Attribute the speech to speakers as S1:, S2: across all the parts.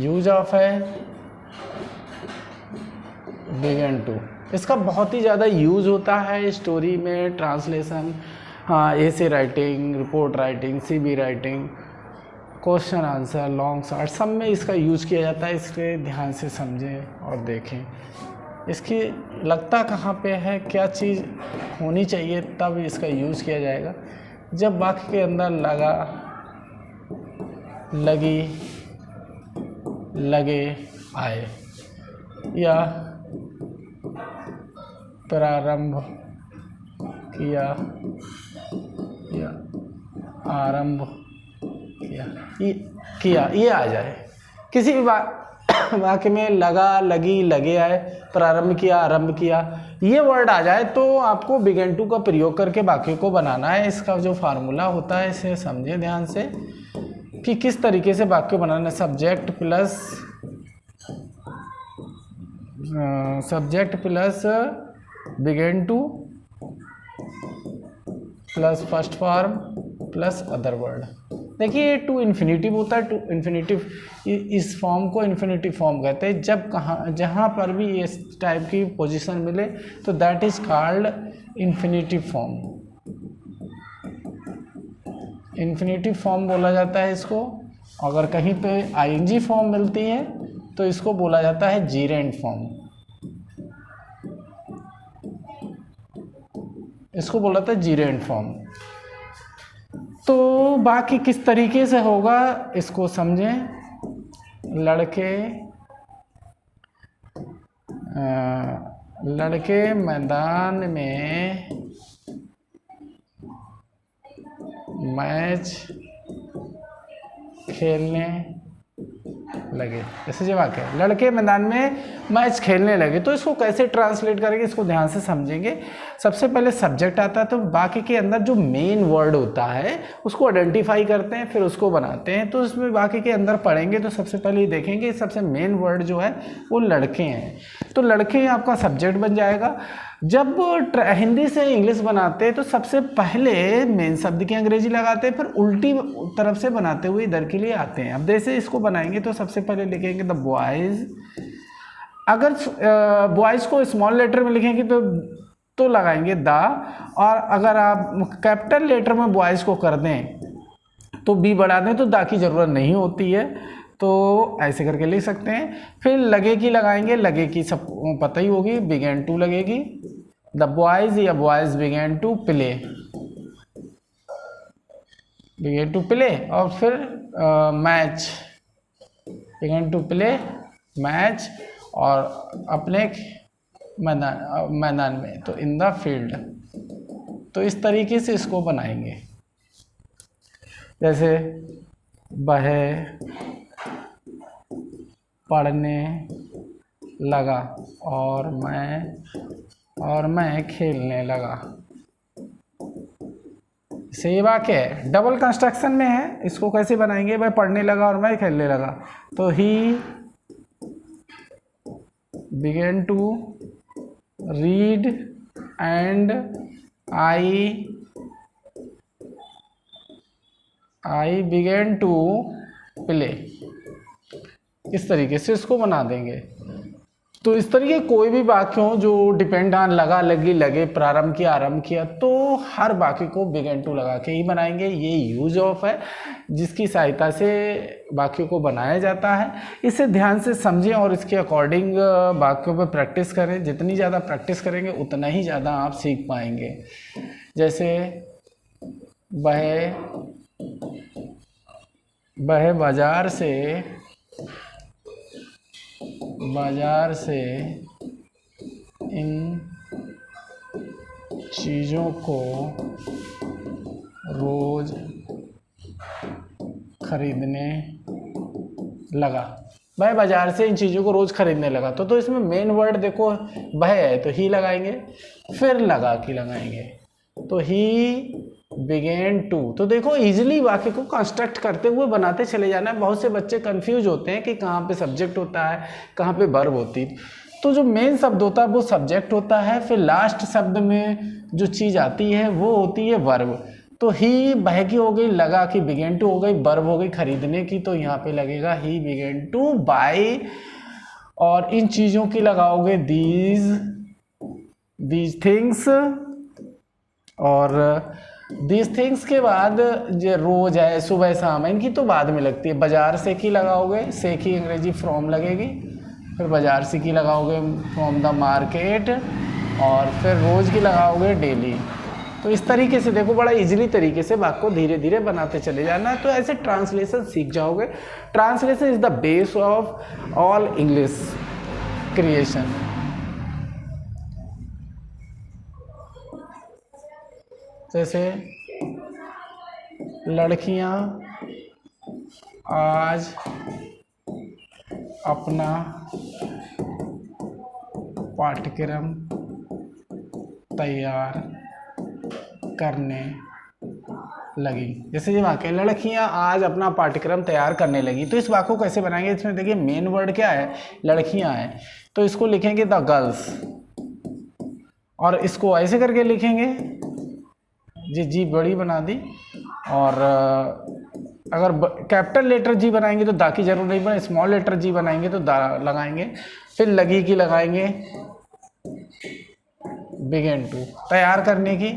S1: Use of है begin to. इसका बहुत ही ज़्यादा यूज़ होता है स्टोरी में, ट्रांसलेशन, हाँ, essay writing, report writing, CB writing, question answer, long short, सब में इसका यूज़ किया जाता है। इसके ध्यान से समझें और देखें इसकी लगता कहाँ पे है, क्या चीज़ होनी चाहिए, तब इसका यूज़ किया जाएगा। जब वाक्य के अंदर लगा, लगी, लगे आए, या प्रारंभ किया या आरंभ किया ये आ जाए। किसी भी वाक्य में लगा, लगी, लगे आए, प्रारंभ किया, आरंभ किया, ये वर्ड आ जाए तो आपको बिगन टू का प्रयोग करके वाक्य को बनाना है। इसका जो फार्मूला होता है इसे समझें ध्यान से कि किस तरीके से वाक्य बनाना है। Subject plus begin to plus first form plus other word. देखिए ये टू इन्फिनेटिव होता है। टू इन्फिनेटिव, इस फॉर्म को इन्फिनेटिव फॉर्म कहते हैं। जब जहाँ पर भी इस टाइप की पोजीशन मिले तो that is called infinitive form. Infinitive form बोला जाता है इसको। अगर कहीं पे आईएनजी फॉर्म मिलती है तो इसको बोला जाता है जीरेंट फॉर्म। इसको बोला जाता है जीरेंट फॉर्म। तो बाकी किस तरीके से होगा इसको समझें। लड़के मैदान में मैच खेलने लगे। जैसे जो वाक्य है लड़के मैदान में मैच खेलने लगे, तो इसको कैसे ट्रांसलेट करेंगे इसको ध्यान से समझेंगे। सबसे पहले सब्जेक्ट आता है, तो बाकी के अंदर जो मेन वर्ड होता है उसको आइडेंटिफाई करते हैं, फिर उसको बनाते हैं। तो इसमें बाकी के अंदर पढ़ेंगे तो सबसे पहले देखेंगे सबसे मेन वर्ड जो है वो लड़के हैं। तो लड़के आपका सब्जेक्ट बन जाएगा। जब हिंदी से इंग्लिश बनाते हैं तो सबसे पहले मेन शब्द की अंग्रेजी लगाते हैं, फिर उल्टी तरफ से बनाते हुए इधर के लिए आते हैं। अब जैसे इसको बनाएंगे तो सबसे पहले लिखेंगे द बॉयज़। अगर बॉयज़ को स्मॉल लेटर में लिखेंगे तो लगाएंगे द, और अगर आप कैपिटल लेटर में बॉयज़ को कर दें तो बी बढ़ा दें तो द की ज़रूरत नहीं होती है। तो ऐसे करके लिख सकते हैं। फिर लगे की लगाएंगे, लगे की सब पता ही होगी, बिगेन टू लगेगी। द बॉयज़ या boys begin to play, begin to play, और फिर match, begin to play match, और अपने मैदान में, तो इन द फील्ड। तो इस तरीके से इसको बनाएंगे। जैसे वह पढ़ने लगा और मैं खेलने लगा। से ये वाक्य है, डबल कंस्ट्रक्शन में है। इसको कैसे बनाएंगे, वह पढ़ने लगा और मैं खेलने लगा। तो he began to read and I began to play. इस तरीके से इसको बना देंगे। तो इस तरीके कोई भी वाक्य हो जो डिपेंड ऑन लगा, लगी, लगे, प्रारंभ किया, आरंभ किया, तो हर वाक्य को बिगेन टू लगा के ही बनाएंगे। ये यूज ऑफ है जिसकी सहायता से वाक्यों को बनाया जाता है। इसे ध्यान से समझें और इसके अकॉर्डिंग वाक्यों पर प्रैक्टिस करें। जितनी ज़्यादा प्रैक्टिस करेंगे उतना ही ज़्यादा आप सीख पाएंगे। जैसे वह बाजार से इन चीज़ों को रोज़ खरीदने लगा। वह बाजार से इन चीज़ों को रोज़ खरीदने लगा। तो इसमें मेन वर्ड देखो वह है तो ही लगाएंगे, फिर लगा की लगाएंगे, तो ही बिगेन टू। तो देखो इजीली वाक्य को कंस्ट्रक्ट करते हुए बनाते चले जाना है। बहुत से बच्चे कंफ्यूज होते हैं कि कहाँ पे सब्जेक्ट होता है, कहाँ पे वर्ब होती है। तो जो मेन शब्द होता है वो सब्जेक्ट होता है, फिर लास्ट शब्द में जो चीज़ आती है वो होती है वर्ब। तो ही बह की हो गई, लगा कि बिगेन टू हो गई, वर्ब हो गई खरीदने की, तो यहाँ पे लगेगा ही बिगेन टू बाय, और इन चीज़ों की लगाओगे दीज थिंग्स, और दीज थिंग्स के बाद जो रोज है, सुबह शाम है, इनकी तो बाद में लगती है। बाजार से की लगाओगे, से की अंग्रेजी फ्रॉम लगेगी, फिर बाजार से की लगाओगे फ्रॉम द मार्केट, और फिर रोज की लगाओगे डेली। तो इस तरीके से देखो, बड़ा इजीली तरीके से वाक्य को धीरे धीरे बनाते चले जाना, तो ऐसे ट्रांसलेशन सीख जाओगे। Translation is the base of all English creation. जैसे लड़कियां आज अपना पाठ्यक्रम तैयार करने लगी। जैसे ये वाक्य, लड़कियां आज अपना पाठ्यक्रम तैयार करने लगी, तो इस वाक्य को कैसे बनाएंगे? इसमें देखिए मेन वर्ड क्या है, लड़कियां हैं, तो इसको लिखेंगे द गर्ल्स, और इसको ऐसे करके लिखेंगे, जी बड़ी बना दी, और अगर कैपिटल लेटर जी बनाएंगे तो दा की जरूर नहीं बने, स्मॉल लेटर जी बनाएंगे तो दा लगाएंगे, फिर लगी की लगाएंगे, बिगेन टू तैयार करने की,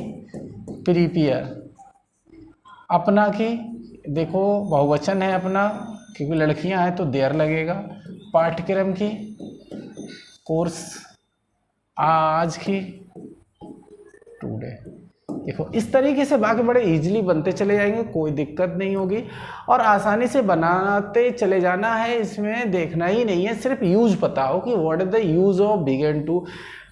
S1: प्रीपेयर, अपना की देखो बहुवचन है अपना, क्योंकि लड़कियां हैं तो देयर लगेगा, पाठ्यक्रम की कोर्स, आज की टुडे। देखो इस तरीके से वाक्य बड़े इजीली बनते चले जाएंगे, कोई दिक्कत नहीं होगी, और आसानी से बनाते चले जाना है। इसमें देखना ही नहीं है, सिर्फ यूज पता हो कि what is the use of begin to,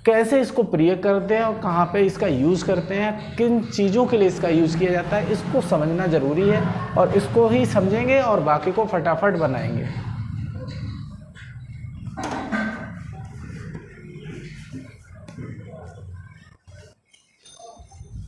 S1: कैसे इसको प्रयोग करते हैं और कहाँ पे इसका यूज़ करते हैं, किन चीज़ों के लिए इसका यूज़ किया जाता है, इसको समझना ज़रूरी है, और इसको ही समझेंगे और बाकी को फटाफट बनाएंगे।